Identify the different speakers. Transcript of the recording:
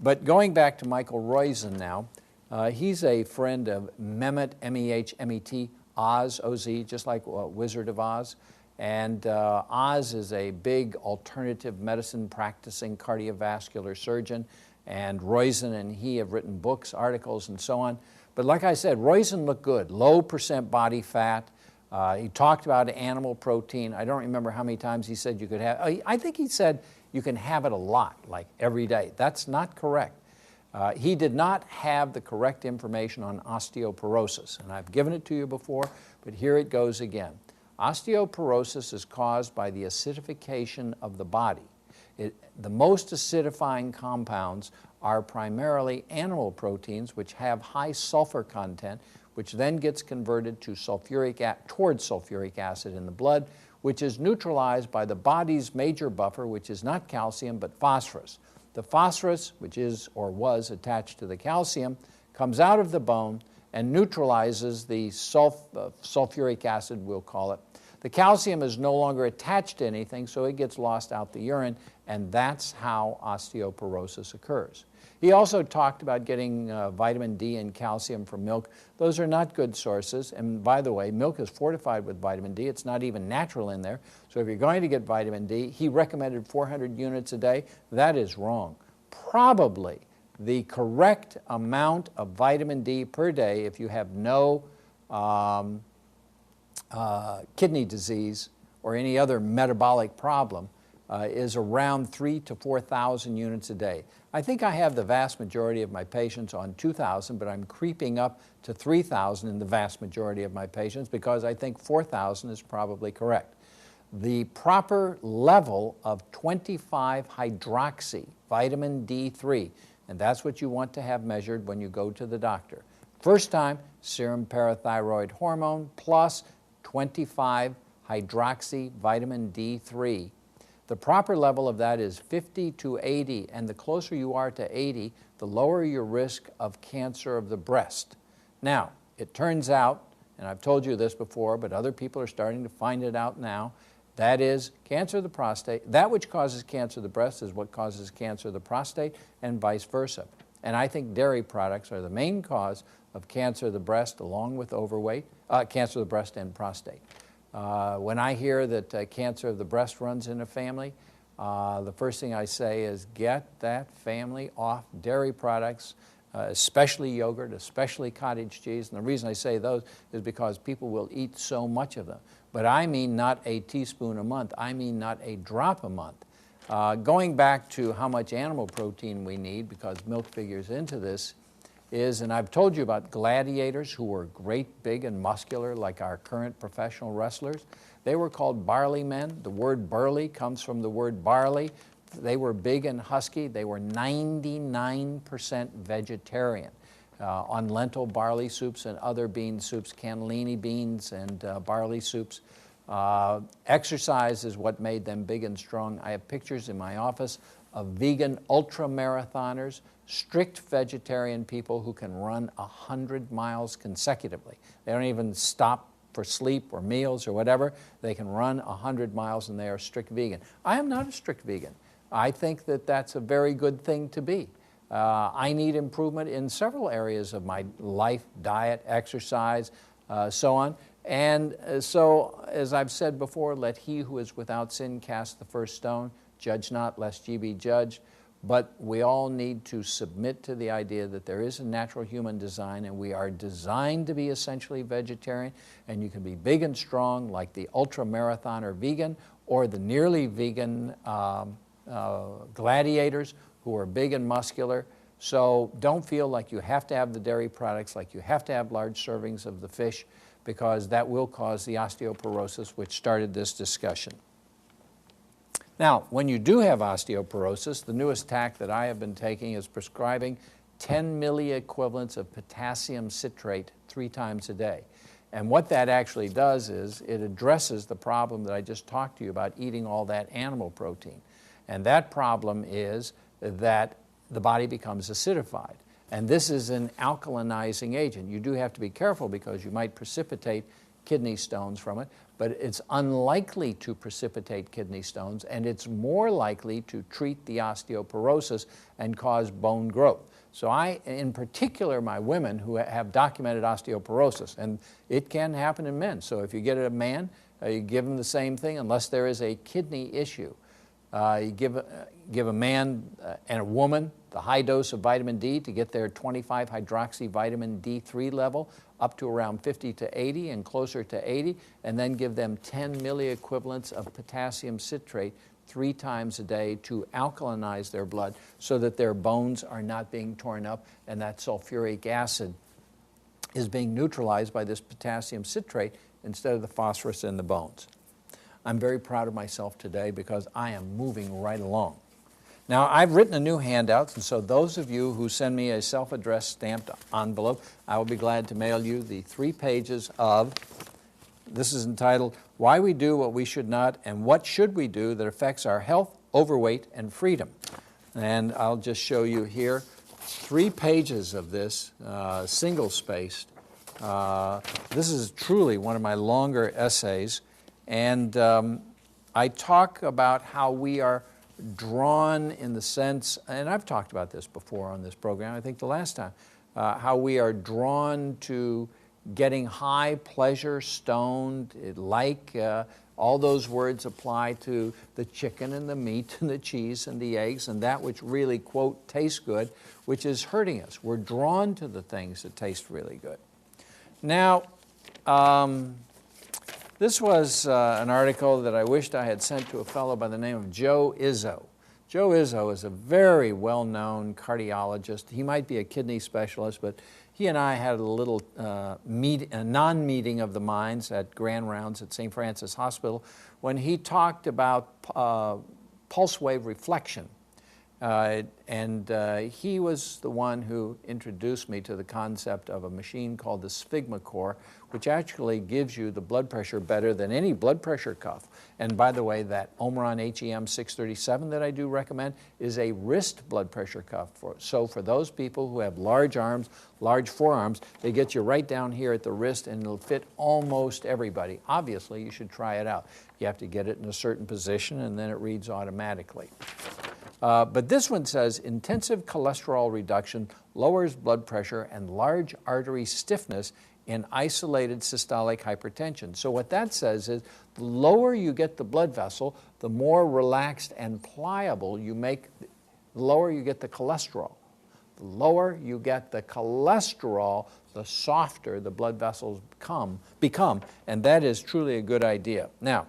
Speaker 1: But going back to Michael Roizen now, he's a friend of Mehmet, M-E-H-M-E-T, Oz, O-Z, just like Wizard of Oz. And Oz is a big alternative medicine practicing cardiovascular surgeon, and Roizen and he have written books, articles, and so on. But like I said, Roizen looked good, low percent body fat. He talked about animal protein. I don't remember how many times he said you could have, I think he said you can have it a lot, like every day. That's not correct. He did not have the correct information on osteoporosis, and I've given it to you before, but here it goes again. Osteoporosis is caused by the acidification of the body. The most acidifying compounds are primarily animal proteins, which have high sulfur content, which then gets converted to towards sulfuric acid in the blood, which is neutralized by the body's major buffer, which is not calcium but phosphorus. The phosphorus, which is or was attached to the calcium, comes out of the bone and neutralizes the sulfuric acid, we'll call it. The calcium is no longer attached to anything, so it gets lost out the urine, and that's how osteoporosis occurs. He also talked about getting vitamin D and calcium from milk. Those are not good sources, and by the way, milk is fortified with vitamin D. It's not even natural in there, so if you're going to get vitamin D, he recommended 400 units a day. That is wrong. Probably the correct amount of vitamin D per day, if you have no kidney disease or any other metabolic problem, is around 3,000 to 4,000 units a day. I think I have the vast majority of my patients on 2,000, but I'm creeping up to 3,000 in the vast majority of my patients because I think 4,000 is probably correct. The proper level of 25-hydroxy vitamin D3, and that's what you want to have measured when you go to the doctor. First time, serum parathyroid hormone plus 25-hydroxy vitamin D3. The proper level of that is 50 to 80, and the closer you are to 80, the lower your risk of cancer of the breast. Now, it turns out, and I've told you this before, but other people are starting to find it out now, that is cancer of the prostate. That which causes cancer of the breast is what causes cancer of the prostate, and vice versa. And I think dairy products are the main cause of cancer of the breast, along with overweight, cancer of the breast and prostate. When I hear that cancer of the breast runs in a family, the first thing I say is get that family off dairy products, especially yogurt, especially cottage cheese. And the reason I say those is because people will eat so much of them. But I mean not a teaspoon a month. I mean not a drop a month. Going back to how much animal protein we need, because milk figures into this, is, and I've told you about gladiators who were great, big, and muscular like our current professional wrestlers. They were called barley men. The word burly comes from the word barley. They were big and husky. They were 99% vegetarian on lentil barley soups and other bean soups, cannellini beans and barley soups. Exercise is what made them big and strong. I have pictures in my office of vegan ultra-marathoners, strict vegetarian people who can run 100 miles consecutively. They don't even stop for sleep or meals or whatever. They can run 100 miles and they are strict vegan. I am not a strict vegan. I think that that's a very good thing to be. I need improvement in several areas of my life, diet, exercise, so on. And so, as I've said before, let he who is without sin cast the first stone. Judge not, lest ye be judged. But we all need to submit to the idea that there is a natural human design, and we are designed to be essentially vegetarian, and you can be big and strong like the ultra-marathoner vegan or the nearly vegan gladiators who are big and muscular. So don't feel like you have to have the dairy products, like you have to have large servings of the fish, because that will cause the osteoporosis which started this discussion. Now, when you do have osteoporosis, the newest tack that I have been taking is prescribing 10 milliequivalents of potassium citrate 3 times a day. And what that actually does is it addresses the problem that I just talked to you about, eating all that animal protein. And that problem is that the body becomes acidified. And this is an alkalinizing agent. You do have to be careful because you might precipitate kidney stones from it, but it's unlikely to precipitate kidney stones, and it's more likely to treat the osteoporosis and cause bone growth. So in particular, my women who have documented osteoporosis, and it can happen in men. So if you get a man, you give him the same thing unless there is a kidney issue. You give a man and a woman the high dose of vitamin D to get their 25 hydroxy vitamin D3 level up to around 50 to 80 and closer to 80, and then give them 10 milliequivalents of potassium citrate 3 times a day to alkalinize their blood so that their bones are not being torn up and that sulfuric acid is being neutralized by this potassium citrate instead of the phosphorus in the bones. I'm very proud of myself today because I am moving right along. Now, I've written a new handout, and so those of you who send me a self-addressed stamped envelope, I will be glad to mail you the 3 pages of, this is entitled, Why We Do What We Should Not and What Should We Do That Affects Our Health, Overweight, and Freedom. And I'll just show you here 3 pages of this, single-spaced. This is truly one of my longer essays, and I talk about how we are drawn in the sense, and I've talked about this before on this program, I think the last time, how we are drawn to getting high, pleasure, stoned, all those words apply to the chicken and the meat and the cheese and the eggs and that which really, quote, tastes good, which is hurting us. We're drawn to the things that taste really good. Now, this was an article that I wished I had sent to a fellow by the name of Joe Izzo. Joe Izzo is a very well-known cardiologist. He might be a kidney specialist, but he and I had a little non-meeting of the minds at Grand Rounds at St. Francis Hospital when he talked about pulse wave reflection. He was the one who introduced me to the concept of a machine called the SphygmoCor, which actually gives you the blood pressure better than any blood pressure cuff. And by the way, that Omron HEM 637 that I do recommend is a wrist blood pressure cuff. So for those people who have large arms, large forearms, they get you right down here at the wrist and it'll fit almost everybody. Obviously, you should try it out. You have to get it in a certain position and then it reads automatically. But this one says intensive cholesterol reduction lowers blood pressure and large artery stiffness in isolated systolic hypertension. So what that says is the lower you get the blood vessel, the more relaxed and pliable you make, the lower you get the cholesterol. The lower you get the cholesterol, the softer the blood vessels become, and that is truly a good idea. Now,